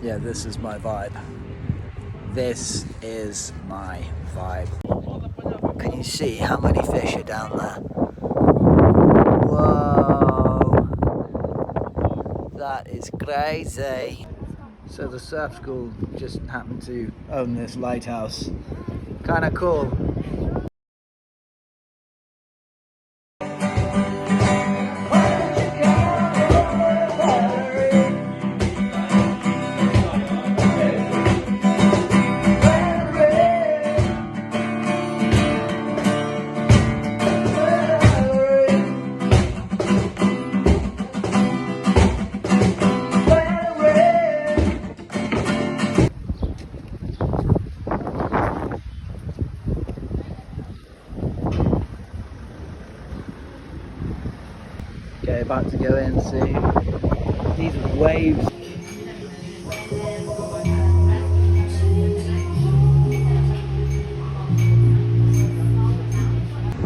Yeah, this is my vibe. This is my vibe. Can you see how many fish are down there? Whoa! That is crazy. So the surf school just happened to own this lighthouse. Kind of cool. Okay, about to go in, see. These are waves.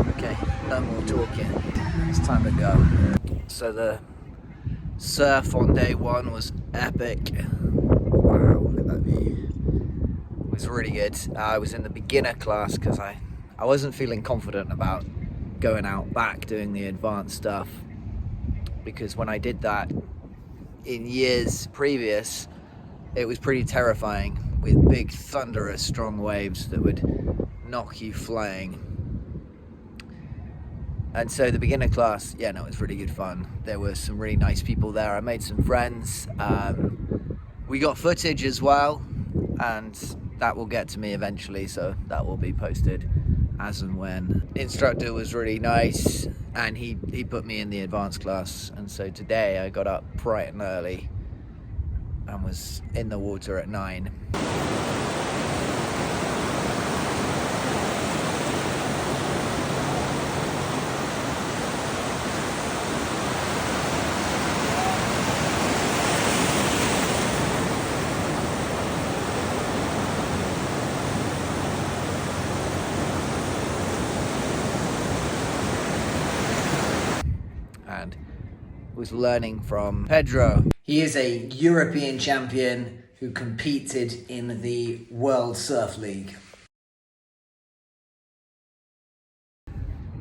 Okay, no more talking. It's time to go. So the surf on day one was epic. Wow, look at that view. It was really good. I was in the beginner class because I wasn't feeling confident about going out back doing the advanced stuff. Because when I did that in years previous, it was pretty terrifying with big, thunderous, strong waves that would knock you flying. And so the beginner class, yeah, no, it was really good fun. There were some really nice people there. I made some friends. We got footage as well, and that will get to me eventually, so that will be posted as and when. The instructor was really nice, and he put me in the advanced class, and so today I got up bright and early and was in the water at 9. And was learning from Pedro. He is a European champion who competed in the World Surf League.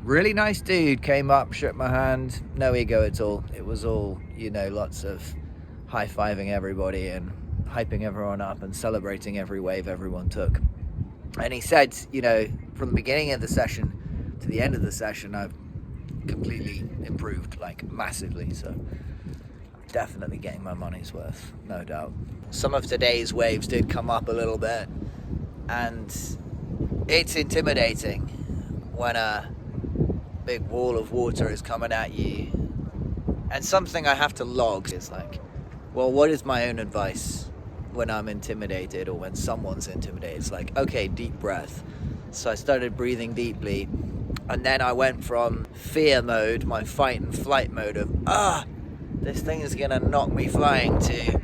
Really nice dude, came up, shook my hand, no ego at all. It was all, you know, lots of high-fiving everybody and hyping everyone up and celebrating every wave everyone took. And he said, you know, from the beginning of the session to the end of the session, I've completely improved, like massively, so definitely getting my money's worth, no doubt. Some of today's waves did come up a little bit, and it's intimidating when a big wall of water is coming at you. And something I have to log is like, well, what is my own advice when I'm intimidated or when someone's intimidated? It's like, okay, deep breath. So I started breathing deeply. And then I went from fear mode, my fight and flight mode of, this thing is gonna knock me flying, to,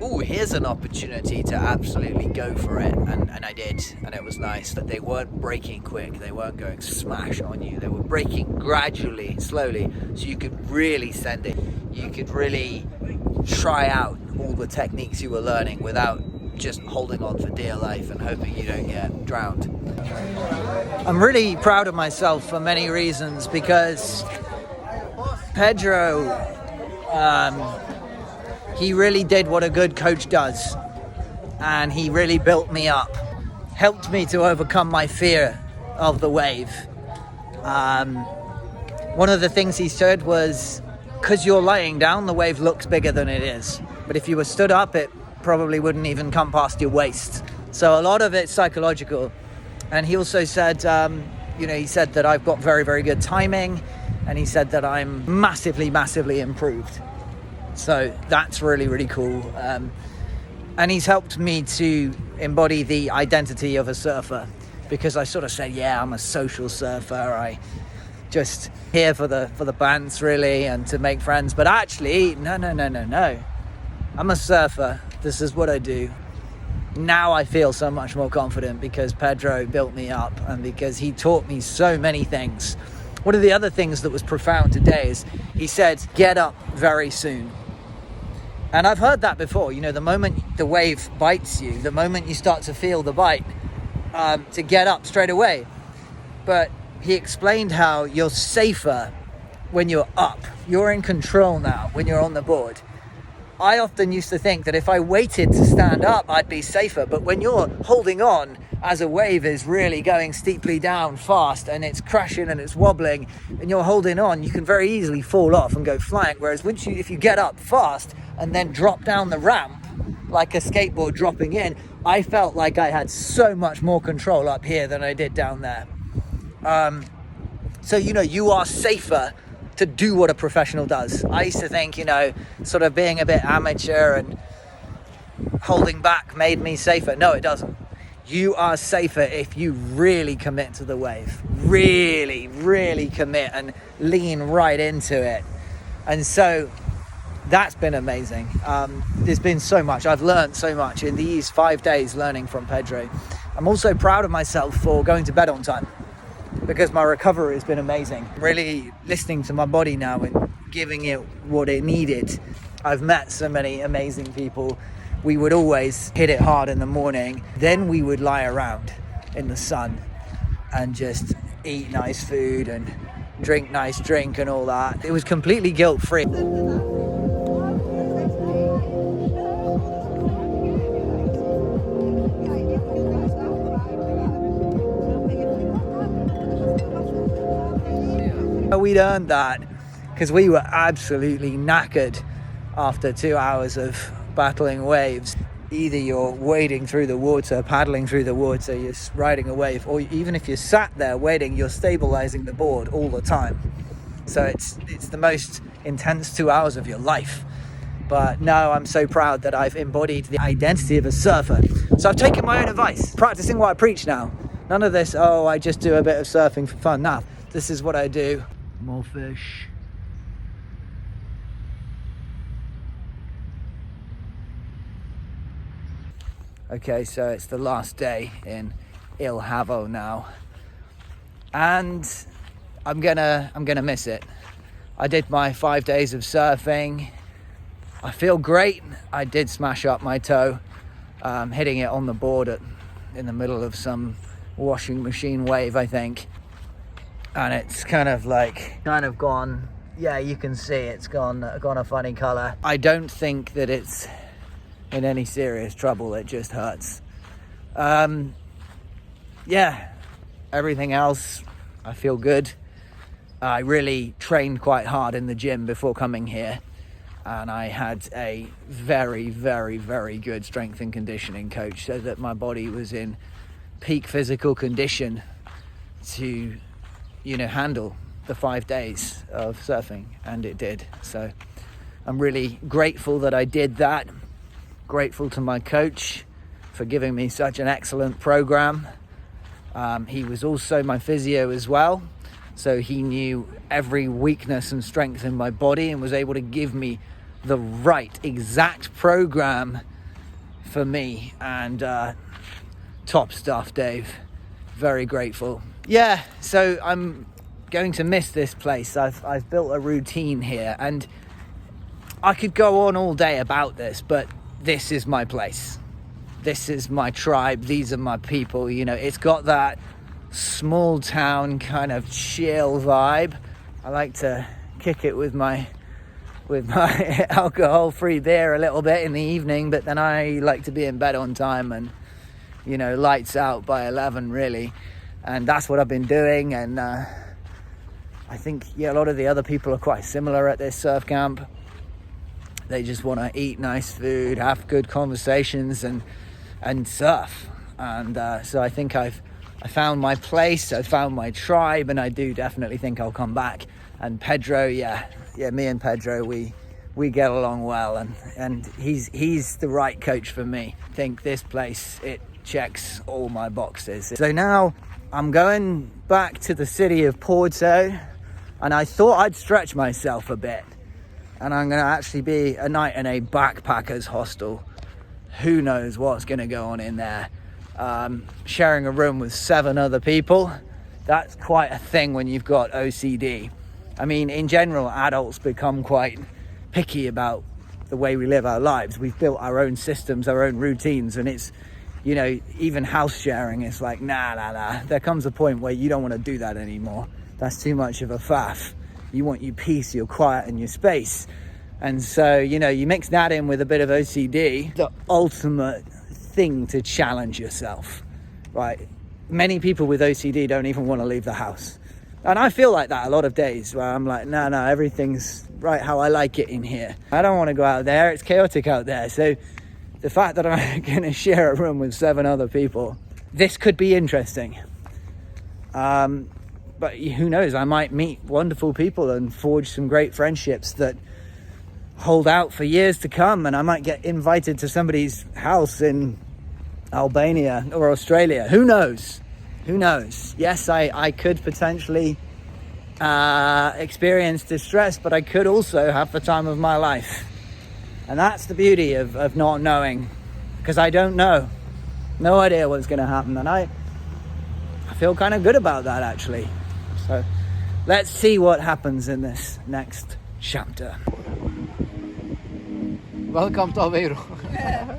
ooh, here's an opportunity to absolutely go for it. And I did, and it was nice that they weren't braking quick, they weren't going smash on you, they were braking gradually, slowly, so you could really send it. You could really try out all the techniques you were learning without just holding on for dear life and hoping you don't get drowned. I'm really proud of myself for many reasons, because Pedro, he really did what a good coach does, and he really built me up, helped me to overcome my fear of the wave. One of the things he said was, because you're lying down, the wave looks bigger than it is, but if you were stood up, it probably wouldn't even come past your waist. So a lot of it's psychological. And he also said, he said that I've got very, very good timing, and he said that I'm massively, massively improved. So that's really, really cool. And he's helped me to embody the identity of a surfer, because I sort of said, yeah, I'm a social surfer. I just here for the bands, really, and to make friends. But actually, no. I'm a surfer. This is what I do. Now I feel so much more confident because Pedro built me up and because he taught me so many things. One of the other things that was profound today is he said, get up very soon. And I've heard that before, you know, the moment the wave bites you, the moment you start to feel the bite, to get up straight away. But he explained how you're safer when you're up. You're in control now when you're on the board. I often used to think that if I waited to stand up, I'd be safer. But when you're holding on as a wave is really going steeply down fast and it's crashing and it's wobbling and you're holding on, you can very easily fall off and go flying. Whereas if you get up fast and then drop down the ramp like a skateboard dropping in, I felt like I had so much more control up here than I did down there. So, you know, you are safer to do what a professional does. I used to think, you know, sort of being a bit amateur and holding back made me safer. No, it doesn't. You are safer if you really commit to the wave. Really, really commit and lean right into it. And so that's been amazing. There's been so much. I've learned so much in these 5 days learning from Pedro. I'm also proud of myself for going to bed on time, because my recovery has been amazing. Really listening to my body now and giving it what it needed. I've met so many amazing people. We would always hit it hard in the morning. Then we would lie around in the sun and just eat nice food and drink nice drink and all that. It was completely guilt-free. We'd earned that because we were absolutely knackered after 2 hours of battling waves. Either you're wading through the water, paddling through the water, you're riding a wave, or even if you're sat there waiting, you're stabilizing the board all the time. So it's the most intense 2 hours of your life. But no, I'm so proud that I've embodied the identity of a surfer. So I've taken my own advice, practicing what I preach now. None of this, oh, I just do a bit of surfing for fun. Nah, this is what I do. More fish. Okay, so it's the last day in Il Havo now, and I'm gonna miss it. I did my 5 days of surfing. I feel great. I did smash up my toe, hitting it on the board in the middle of some washing machine wave, I think. And it's kind of gone, yeah, you can see it's gone a funny color. I don't think that it's in any serious trouble, it just hurts. Yeah, everything else, I feel good. I really trained quite hard in the gym before coming here, and I had a very, very, very good strength and conditioning coach, so that my body was in peak physical condition to, you know, handle the 5 days of surfing, and it did. So I'm really grateful that I did that. Grateful to my coach for giving me such an excellent program. He was also my physio as well, so he knew every weakness and strength in my body and was able to give me the right exact program for me. And top stuff, Dave. Very grateful. Yeah, so I'm going to miss this place. I've built a routine here, and I could go on all day about this, but this is my place. This is my tribe. These are my people. You know, it's got that small town kind of chill vibe. I like to kick it with my alcohol-free beer a little bit in the evening, but then I like to be in bed on time and, you know, lights out by 11 really. And that's what I've been doing. And I think, yeah, a lot of the other people are quite similar at this surf camp. They just want to eat nice food, have good conversations, and surf. And so I think I found my place, I found my tribe, and I do definitely think I'll come back. And Pedro, yeah, me and Pedro, we get along well, and he's the right coach for me. I think this place, it checks all my boxes. So now I'm going back to the city of Porto, and I thought I'd stretch myself a bit, and I'm going to actually be a night in a backpackers hostel. Who knows what's going to go on in there. Sharing a room with 7 other people, that's quite a thing when you've got OCD. I mean, in general, adults become quite picky about the way we live our lives. We've built our own systems, our own routines, and it's, you know, even house sharing is like, nah. There comes a point where you don't want to do that anymore. That's too much of a faff. You want your peace, your quiet, and your space. And so, you know, you mix that in with a bit of OCD, the ultimate thing to challenge yourself, right? Many people with OCD don't even want to leave the house. And I feel like that a lot of days where I'm like, no, everything's right how I like it in here. I don't want to go out there. It's chaotic out there. So the fact that I'm going to share a room with 7 other people, this could be interesting. But who knows? I might meet wonderful people and forge some great friendships that hold out for years to come. And I might get invited to somebody's house in Albania or Australia. Who knows? Yes, I could potentially experience distress, but I could also have the time of my life. And that's the beauty of not knowing, because I don't know. No idea what's going to happen. And I feel kind of good about that, actually. So let's see what happens in this next chapter. Welcome to Aveiro.